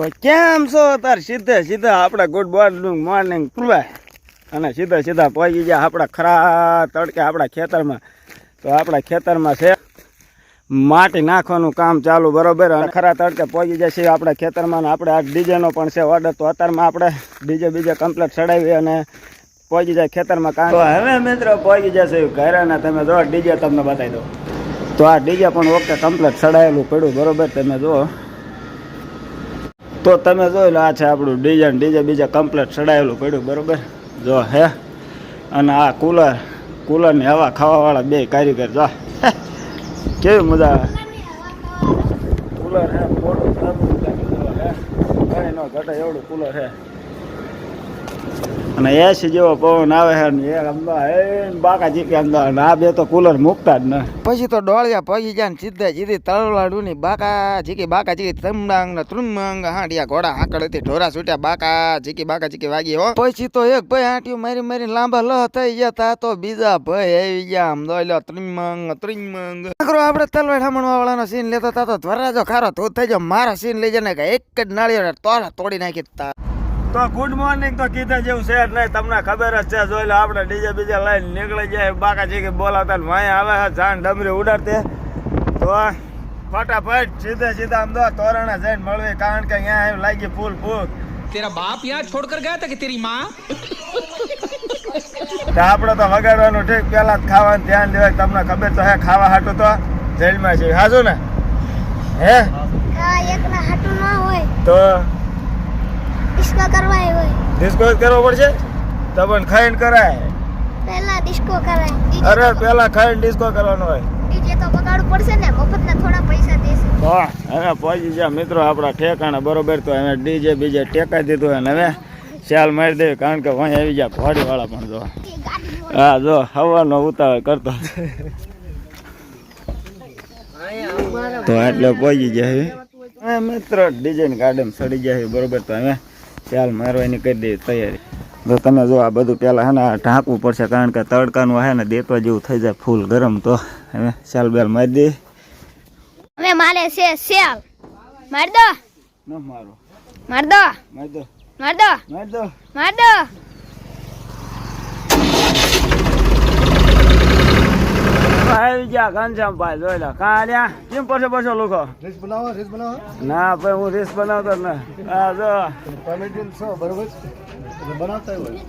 તો કેમ છો તાર સીધે સીધા આપણે ગુડ મોર્નિંગ પૂરવાય અને સીધા સીધા પહોંચી ગયા આપણા ખરા તડકે આપણા ખેતરમાં. તો આપણા ખેતરમાં છે માટી નાખવાનું કામ ચાલુ બરોબર. અને ખરા તડકે પહોંચી જાય છે આપણા ખેતરમાં. આપણે આ ડીજેનો પણ છે ઓર્ડર. તો અત્યારમાં આપણે ડીજે બીજે કમ્પ્લીટ ચડાવી અને પહોંચી જાય ખેતરમાં કામ. તો હવે મિત્રો પહોંચી જશે ઘરે ને તમે જો ડીજે તમને બતાવી દો. તો આ ડીજે પણ ઓકે કમ્પ્લીટ ચડાવેલું પડ્યું બરોબર. તમે જુઓ તો તમે જોઈ લો આ છે આપણું ડીજે બીજે કમ્પ્લીટ ચડાવેલું પડ્યું બરોબર. જો હે અને આ કુલરની હવા ખાવાવાળા બે કારીગર જો કેવી મજા આવે. કુલર હે મોટું હે કઈ નો ઘટે એવડું કુલર હે અને એસી જેવો પવન આવે છે ને એ અમદાવાદ બાકા જીકે અમદાવાદ આ બે તો કુલર મૂકતા જ ન. પછી તો ડોળિયા પગી જાય ને સીધી તળવાડું ની બાકા જીકી તમડાંગ ને ત્રુમંગ હાંડિયા ઘોડા હાકડ હતી ઢોરા છૂટ્યા બાકા જીકી વાગી હો. પછી તો એક ભાઈ હાંટિયું મારી લાંબા લહ થઈ ગયા તા તો બીજા ભાઈ આવી ગયા આમ દોલ્યો ત્રિમંગ આપણે તલવાડ હમણવા વાળાનો સીન લેતો તા તો ધ્વરાજો ખારો તું થઈ જાવ મારા સીન લઈ જાય ને એક જ નાળિયેર તોડી નાખી તા. તો ગુડ મોર્નિંગ તો કીધા જેવું છે જ નહીં, તમને ખબર જ છે. જોઈ લો આપણે ડીજે બીજે લઈને નીકળી જાય બાકા છે કે બોલાવતા ને વાંય આવે છે જાણ ડમરી ઉડાડતે. તો ફટાફટ સીધા આમ દો તોરણે જઈને મળવી કારણ કે અહીંયા લાગી ફૂલ તેરા બાપ યહાં છોડ કર ગયા હતા કે તેરી માં. આપણે તો વગાડવાનું ઠીક પેલા જ ખાવાનું ધ્યાન દેવાય. તમને ખબર તો હે ખાવા હાટું તો જેલમાં છે હાજુ ને હે એકના હાટું ના હોય તો ડિસ્કો કરવાય હોય. ડિસ્કો કરવો પડશે તો પણ ખાઈને કરાય. પહેલા ડિસ્કો કરાય. અરે પેલા ખાઈને ડિસ્કો કરવાનો હોય. ડીજે તો બગાડવું પડશે ને મફતના થોડા પૈસા દેશે. તો હવે પહોંચી ગયા મિત્રો આપણા ઠેકાણા બરોબર. તો હવે ડીજે બીજે ટેકાઈ દીધું અને હવે ચાલ મારી દેવી કારણ કે વहीं આવી ગયા ઘોડીવાળા પણ જો હા જો હવાનો ઉતાવળ કરતો તો એટલે પહોંચી ગયા મિત્રો ડીજેની ગાડીમાં ચડી ગયા બરોબર. તો હવે ચાલ મારવાની કરી દે તૈયારી. તો તમે જો આ બધું પહેલાં હે ને ઢાંકવું પડશે કારણ કે તડકાનું હે ને દેતવા જેવું થઈ જાય ફૂલ ગરમ. તો હવે ચાલ બેલ મારી દે. હવે મારે છે સેલ માર દો ન મારો માર દો મારી દો માર દો મારી દો માર દો. આવી ગયા ઘનશ્યામભાઈ જોઈ લો કાલ્યા કેમ પડશે લોકો રીસ બનાવો ના ભાઈ હું રીસ બનાવતો જ ને. હા જો કોમેડિયન છો બરોબર બનાવતા હોય